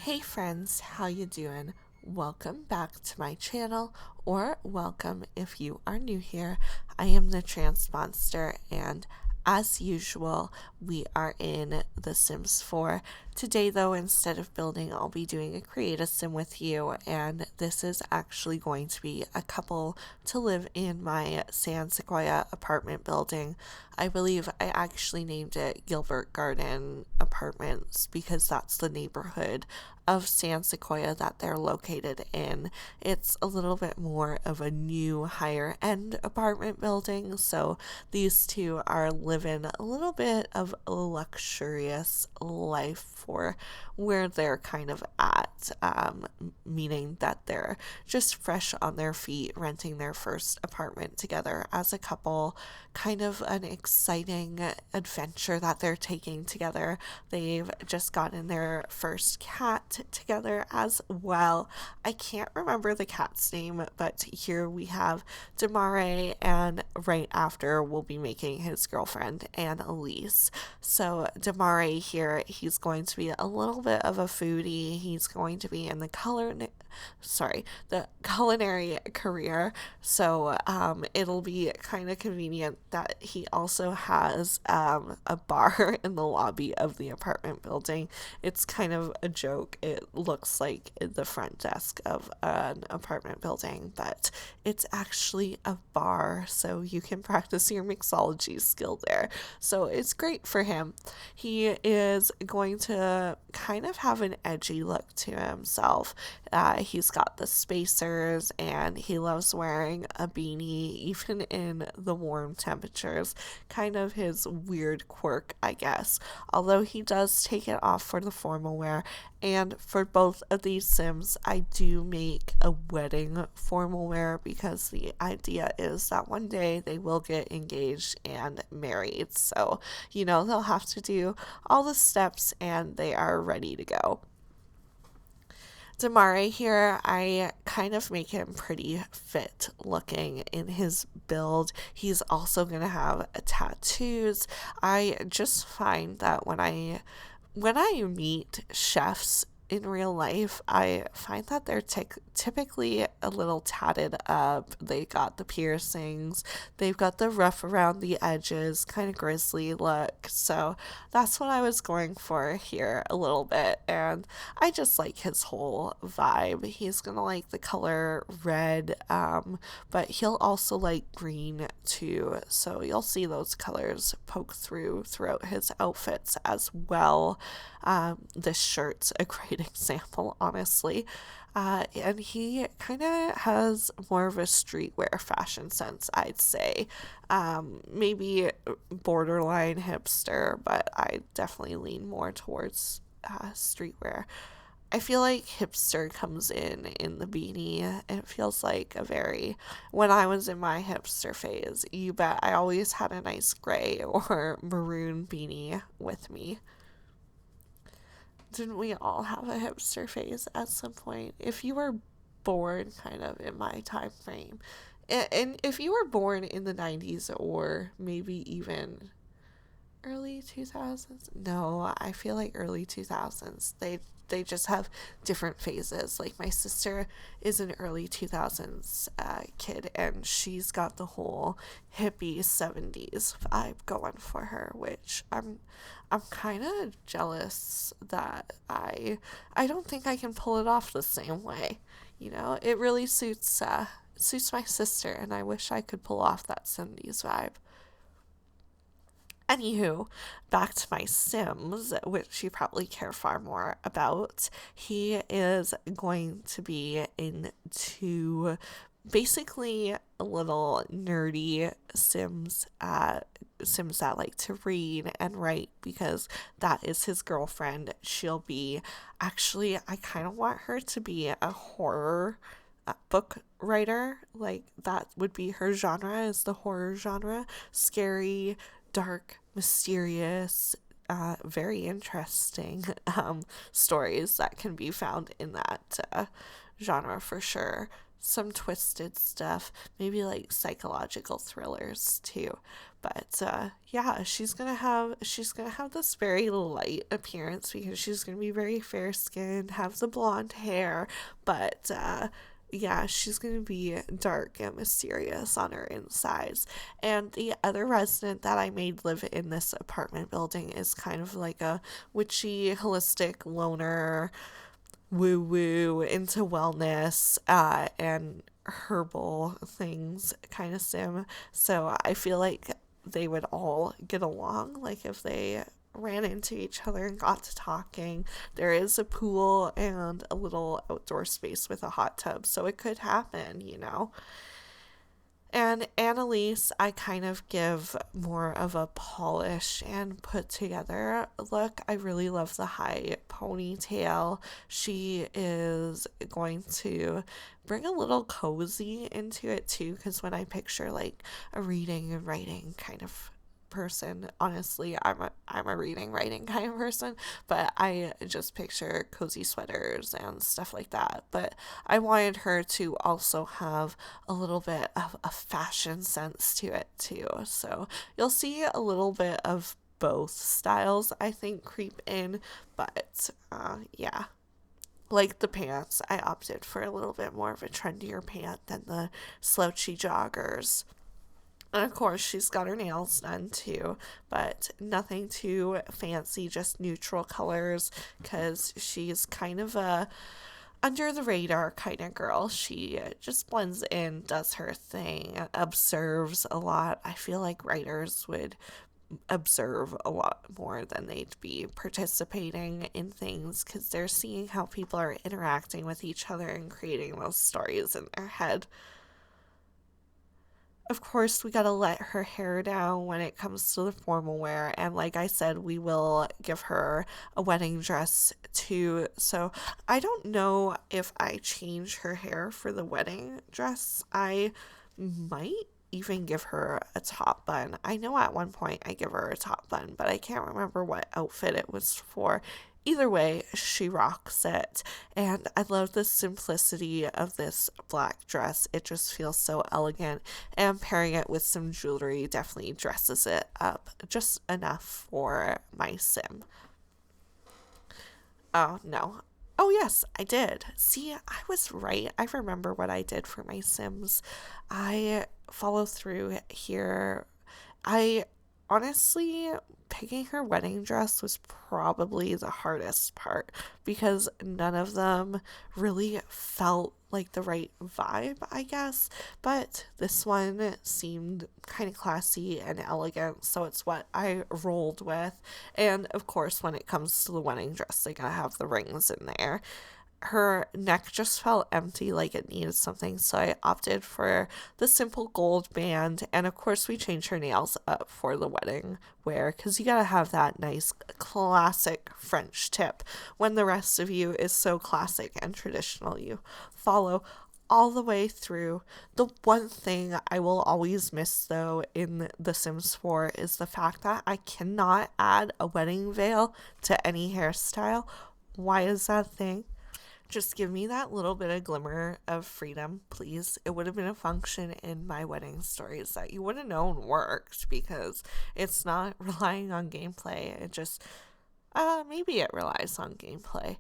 Hey friends, how you doing? Welcome back to my channel, or welcome if you are new here. I am TheTranspondster, and as usual, we are in The Sims 4. Today though, instead of building, I'll be doing a create a sim with you, and this is actually going to be a couple to live in my San Sequoia apartment building. I believe I actually named it Gilbert Garden Apartments because that's the neighborhood of San Sequoia that they're located in. It's a little bit more of a new higher end apartment building, so these two are living a little bit of a luxurious life for where they're kind of at, meaning that they're just fresh on their feet, renting their first apartment together as a couple. Kind of an exciting adventure that they're taking together. They've just gotten their first cat together as well. I can't remember the cat's name, but here we have Damarae, and right after we'll be making his girlfriend Annaleise. So Damarae here, he's going to be a little bit of a foodie. He's going to be in the culinary career. So it'll be kind of convenient that he also has a bar in the lobby of the apartment building. It's kind of a joke. It looks like the front desk of an apartment building, but it's actually a bar, so you can practice your mixology skill there. So it's great for him. He is going to kind of have an edgy look to himself. He's got the spacers, and he loves wearing a beanie even in the warm temperatures. Kind of his weird quirk, I guess. Although he does take it off for the formal wear. And for both of these Sims, I do make a wedding formal wear because the idea is that one day they will get engaged and married. So, they'll have to do all the steps and they are ready to go. Damarae here, I kind of make him pretty fit looking in his build. He's also going to have tattoos. I just find that when I meet chefs in real life, I find that they're typically a little tatted up. They got the piercings, they've got the rough around the edges, kind of grisly look. So that's what I was going for here a little bit, and I just like his whole vibe. He's gonna like the color red, but he'll also like green too. So you'll see those colors poke throughout his outfits as well. This shirt's a great example, honestly. And he kind of has more of a streetwear fashion sense, I'd say. Maybe borderline hipster, but I definitely lean more towards streetwear. I feel like hipster comes in the beanie. It feels like when I was in my hipster phase, you bet I always had a nice gray or maroon beanie with me. Didn't we all have a hipster phase at some point? If you were born kind of in my time frame, and if you were born in the 90s or maybe even early 2000s, no, I feel like early 2000s, they just have different phases. Like my sister is an early 2000s kid, and she's got the whole hippie 70s vibe going for her, which I'm kind of jealous that I don't think I can pull it off the same way. It really suits my sister, and I wish I could pull off that 70s vibe. Anywho, back to my Sims, which you probably care far more about. He is going to be into basically a little nerdy Sims that like to read and write because that is his girlfriend. I kind of want her to be a horror book writer. Like that would be her genre, is the horror genre. Scary, dark, mysterious, very interesting stories that can be found in that genre for sure. some twisted stuff, maybe like psychological thrillers too. But yeah, she's gonna have this very light appearance because she's gonna be very fair skinned, have the blonde hair, but yeah, she's gonna be dark and mysterious on her insides. And the other resident that I made live in this apartment building is kind of like a witchy, holistic loner, woo woo, into wellness and herbal things kind of sim. So I feel like they would all get along, like if they ran into each other and got to talking. There is a pool and a little outdoor space with a hot tub, so it could happen, you know. And Annalise, I kind of give more of a polished and put together look. I really love the high ponytail. She is going to bring a little cozy into it too, because when I picture like a reading and writing kind of person, honestly, I'm a reading writing kind of person, but I just picture cozy sweaters and stuff like that. But I wanted her to also have a little bit of a fashion sense to it too, so you'll see a little bit of both styles, I think, creep in. But yeah, like the pants, I opted for a little bit more of a trendier pant than the slouchy joggers. And of course, she's got her nails done too, but nothing too fancy, just neutral colors, because she's kind of a under the radar kind of girl. She just blends in, does her thing, observes a lot. I feel like writers would observe a lot more than they'd be participating in things, because they're seeing how people are interacting with each other and creating those stories in their head. Of course, we gotta let her hair down when it comes to the formal wear. And like I said, we will give her a wedding dress too. So I don't know if I change her hair for the wedding dress. I might even give her a top bun. I know at one point I give her a top bun, but I can't remember what outfit it was for. Either way, she rocks it. And I love the simplicity of this black dress. It just feels so elegant. And pairing it with some jewelry definitely dresses it up just enough for my sim. Oh, no. Oh, yes, I did. See, I was right. I remember what I did for my Sims. I follow through here. I honestly, picking her wedding dress was probably the hardest part because none of them really felt like the right vibe, I guess. But this one seemed kind of classy and elegant, so it's what I rolled with. And of course, when it comes to the wedding dress, they gotta have the rings in there. Her neck just felt empty, like it needed something, so I opted for the simple gold band. And of course, we changed her nails up for the wedding wear because you gotta have that nice classic French tip when the rest of you is so classic and traditional. You follow all the way through. The one thing I will always miss though in The Sims 4 is the fact that I cannot add a wedding veil to any hairstyle. Why is that a thing? Just give me that little bit of glimmer of freedom, please. It would have been a function in my wedding stories that you would have known worked because it's not relying on gameplay. It just, maybe it relies on gameplay.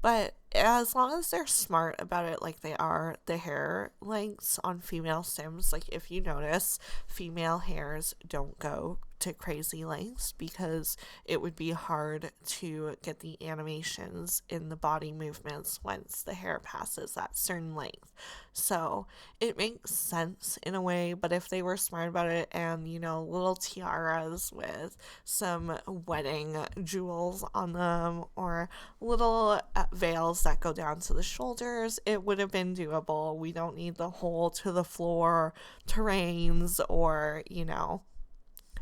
But as long as they're smart about it, like they are, the hair lengths on female Sims, like if you notice, female hairs don't go to crazy lengths because it would be hard to get the animations in the body movements once the hair passes that certain length. So it makes sense in a way, but if they were smart about it and, you know, little tiaras with some wedding jewels on them or little veils that go down to the shoulders, it would have been doable. We don't need the whole to the floor terrains or, you know,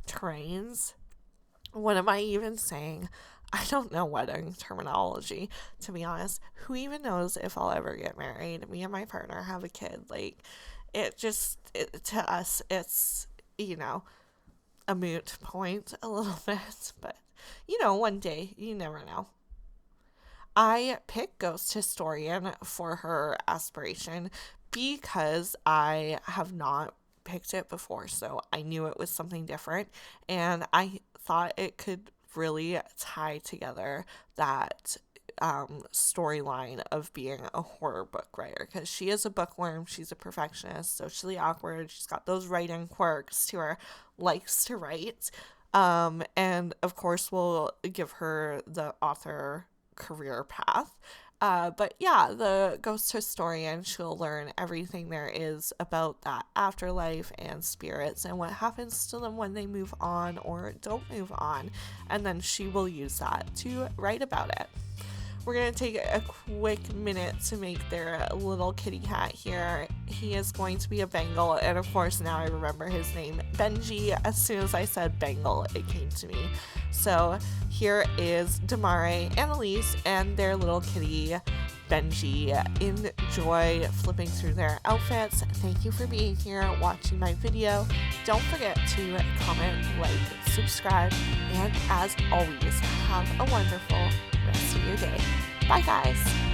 terrains. What am I even saying? I don't know wedding terminology, to be honest. Who even knows if I'll ever get married? Me and my partner have a kid. Like, to us, it's, you know, a moot point a little bit. But, you know, one day, you never know. I picked Ghost Historian for her aspiration because I have not picked it before, so I knew it was something different, and I thought it could really tie together that storyline of being a horror book writer, because she is a bookworm, she's a perfectionist, socially awkward, she's got those writing quirks to her, likes to write, and of course we'll give her the author career path. But yeah, the ghost historian, she'll learn everything there is about that afterlife and spirits and what happens to them when they move on or don't move on. And then she will use that to write about it. We're going to take a quick minute to make their little kitty cat here. He is going to be a Bengal, and of course now I remember his name, Benji. As soon as I said Bengal, it came to me. So here is Damarae and Annaleise and their little kitty, Benji. Enjoy flipping through their outfits. Thank you for being here, watching my video. Don't forget to comment, like, subscribe, and as always, have a wonderful rest of your day. Bye, guys.